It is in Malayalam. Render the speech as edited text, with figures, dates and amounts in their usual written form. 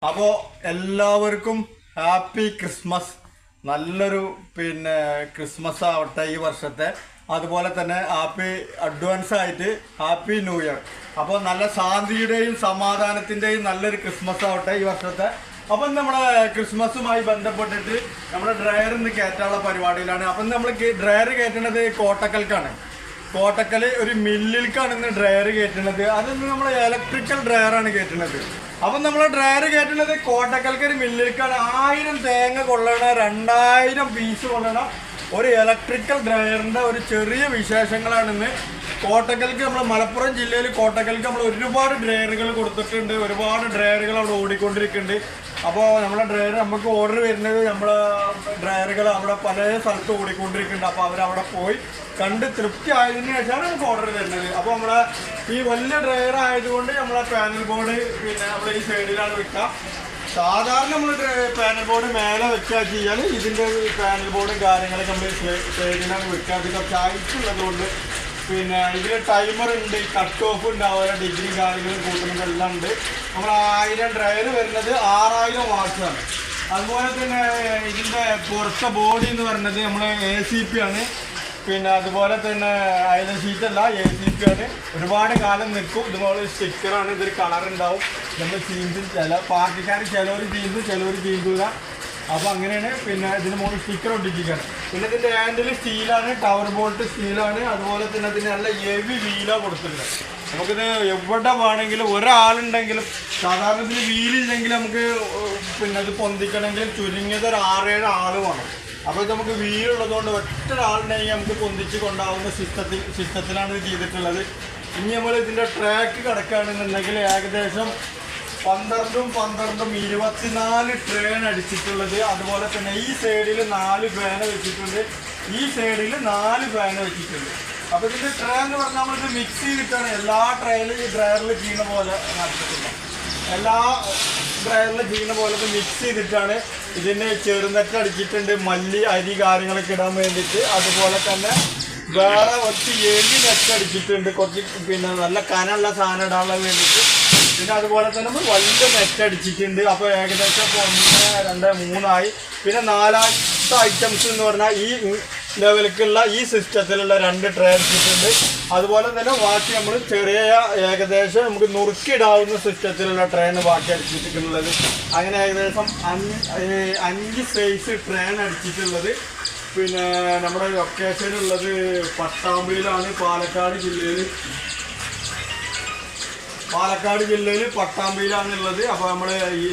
അപ്പോൾ എല്ലാവർക്കും ഹാപ്പി ക്രിസ്മസ്. നല്ലൊരു ക്രിസ്മസ് ആവട്ടെ ഈ വർഷത്തെ. അതുപോലെ തന്നെ അഡ്വാൻസ് ആയിട്ട് ഹാപ്പി ന്യൂ ഇയർ. അപ്പോൾ നല്ല ശാന്തിയുടെയും സമാധാനത്തിൻ്റെയും നല്ലൊരു ക്രിസ്മസ് ആവട്ടെ ഈ വർഷത്തെ. അപ്പം നമ്മളെ ക്രിസ്മസുമായി ബന്ധപ്പെട്ടിട്ട് നമ്മുടെ ഡ്രയർ ഇന്ന് കയറ്റാനുള്ള പരിപാടിയിലാണ്. അപ്പം നമ്മൾ ഡ്രയർ കയറ്റുന്നത് കോട്ടക്കൽക്കാണ്. കോട്ടക്കൽ ഒരു മില്ലിലേക്കാണ് ഇന്ന് ഡ്രയർ കയറ്റുന്നത്. അതിന്ന് നമ്മൾ ഇലക്ട്രിക്കൽ ഡ്രയറാണ് കയറ്റുന്നത്. അപ്പം നമ്മൾ ഡ്രയർ കയറ്റുന്നത് കോട്ടക്കൽക്ക് ഒരു മില്ലിലേക്കാണ്. 1000 തേങ്ങ കൊള്ളണ 2000 പീസ് കൊള്ളണ ഒരു ഇലക്ട്രിക്കൽ ഡ്രയറിൻ്റെ ഒരു ചെറിയ വിശേഷങ്ങളാണ് ഇന്ന്. കോട്ടക്കൽക്ക് നമ്മൾ മലപ്പുറം ജില്ലയിൽ കോട്ടക്കൽക്ക് നമ്മൾ ഒരുപാട് ഡ്രയറുകൾ കൊടുത്തിട്ടുണ്ട്. ഒരുപാട് ഡ്രയറുകൾ അവിടെ ഓടിക്കൊണ്ടിരിക്കുന്നുണ്ട്. അപ്പോൾ നമ്മളെ ഡ്രയർ നമുക്ക് ഓർഡർ വരുന്നത് നമ്മളെ ഡ്രയറുകൾ അവിടെ പല സ്ഥലത്ത് ഓടിക്കൊണ്ടിരിക്കുന്നുണ്ട്. അപ്പോൾ അവരവിടെ പോയി കണ്ട് തൃപ്തി ആയതിനു ശേഷമാണ് നമുക്ക് ഓർഡർ തരുന്നത്. അപ്പോൾ നമ്മളെ ഈ വലിയ ഡ്രയർ ആയതുകൊണ്ട് നമ്മളെ പാനൽ ബോർഡ് നമ്മൾ ഈ സൈഡിലാണ് വെക്കുക. സാധാരണ നമ്മൾ പാനൽ ബോർഡ് മേലെ വെച്ചാൽ ചെയ്യാൻ ഇതിൻ്റെ പാനൽ ബോർഡും കാര്യങ്ങളൊക്കെ നമ്മൾ സൈഡിലാണ് വെക്കുക. അത് കുറച്ച് ആയിട്ടുള്ളത് കൊണ്ട് ഇതിൽ ടൈമർ ഉണ്ട്, കട്ട് ഓഫ് ഉണ്ട്, അതുപോലെ ഡിഗ്രി കാര്യങ്ങളും കൂട്ടുന്നതെല്ലാം ഉണ്ട്. നമ്മൾ 1000 ഡ്രയർ വരുന്നത് 6000 വാട്ട്സാണ്. അതുപോലെ തന്നെ ഇതിൻ്റെ പുറത്തെ ബോഡി എന്ന് പറയുന്നത് നമ്മൾ ACP ആണ്. അതുപോലെ തന്നെ അയല ഷീറ്റല്ല, ACP ആണ്. ഒരുപാട് കാലം നിൽക്കും. ഇതുപോലെ സ്റ്റിക്കറാണ്. ഇതൊരു കളറുണ്ടാവും. നമ്മൾ ചീന്തും ചില പാർട്ടിക്കാർ ചിലവർ ചീന്തും ചിലവർ ചീന്തൂല. അപ്പോൾ അങ്ങനെയാണ്. ഇതിന് മുകളിൽ സ്റ്റിക്കർ ഒട്ടിച്ചിരിക്കുകയാണ്. ഇതിൻ്റെ ഹാൻഡിൽ സ്റ്റീലാണ്, ടവർ ബോൾട്ട് സ്റ്റീലാണ്. അതുപോലെ തന്നെ അതിന് നല്ല ഹെവി വീലാണ് കൊടുത്തിട്ടുണ്ട്. നമുക്കിത് എവിടെ വേണമെങ്കിലും ഒരാളുണ്ടെങ്കിലും, സാധാരണ ഇതിന് വീലില്ലെങ്കിൽ നമുക്ക് ഇത് പൊന്തിക്കണമെങ്കിൽ ചുരുങ്ങിയത് ഒരു 6-7 ആൾ വേണം. അപ്പോൾ ഇത് നമുക്ക് വീലുള്ളതുകൊണ്ട് ഒറ്റ ഒരാളുണ്ടെങ്കിൽ നമുക്ക് പൊന്തിച്ച് കൊണ്ടാവുന്ന സിസ്റ്റത്തിലാണ് ഇത് ചെയ്തിട്ടുള്ളത്. ഇനി നമ്മൾ ഇതിൻ്റെ ട്രാക്ക് കിടക്കുകയാണെന്നുണ്ടെങ്കിൽ ഏകദേശം 12 24 ട്രെയിൻ അടിച്ചിട്ടുള്ളത്. അതുപോലെ തന്നെ ഈ സൈഡിൽ 4 ഫാൻ വെച്ചിട്ടുണ്ട്, ഈ സൈഡിൽ 4 ഫാൻ വെച്ചിട്ടുണ്ട്. അപ്പോൾ ഇതിൻ്റെ ട്രെയിൻ എന്ന് പറഞ്ഞാൽ നമ്മളിത് മിക്സ് ചെയ്തിട്ടാണ് എല്ലാ ഡ്രയറിൽ ചെയ്യുന്ന പോലെ നടത്തിയിട്ടില്ല. എല്ലാ ഡ്രയറിൽ ചെയ്യുന്ന പോലെ ഇത് മിക്സ് ചെയ്തിട്ടാണ്. ഇതിന് ചെറുനെറ്റ് അടിച്ചിട്ടുണ്ട്, മല്ലി അരി കാര്യങ്ങളൊക്കെ ഇടാൻ വേണ്ടിയിട്ട്. അതുപോലെ തന്നെ വേറെ കുറച്ച് 7 നെറ്റ് അടിച്ചിട്ടുണ്ട്, കുറച്ച് നല്ല കനമുള്ള സാധനം ഇടാനുള്ള വേണ്ടിയിട്ട്. അതുപോലെ തന്നെ നമ്മൾ വലിയ നെറ്റ് അടിച്ചിട്ടുണ്ട്. അപ്പോൾ ഏകദേശം 1 2 3 ആയി. 4ാമത്തെ ഐറ്റംസ് എന്ന് പറഞ്ഞാൽ ഈ ലെവലിലേക്കുള്ള ഈ സിസ്റ്റത്തിലുള്ള 2 ട്രേ അടിച്ചിട്ടുണ്ട്. അതുപോലെ തന്നെ ബാക്കി നമ്മൾ ചെറിയ ഏകദേശം നമുക്ക് നുറുക്കിടാവുന്ന സിസ്റ്റത്തിലുള്ള ട്രെയിൻ ബാക്കി അടിച്ചിട്ടുള്ളത്. അങ്ങനെ ഏകദേശം 5 സൈസ് ട്രെയിൻ അടിച്ചിട്ടുള്ളത്. നമ്മുടെ ലൊക്കേഷനുള്ളത് പട്ടാമ്പിയിലാണ്, പാലക്കാട് ജില്ലയിൽ പട്ടാമ്പിയിലാണുള്ളത്. അപ്പോൾ നമ്മൾ ഈ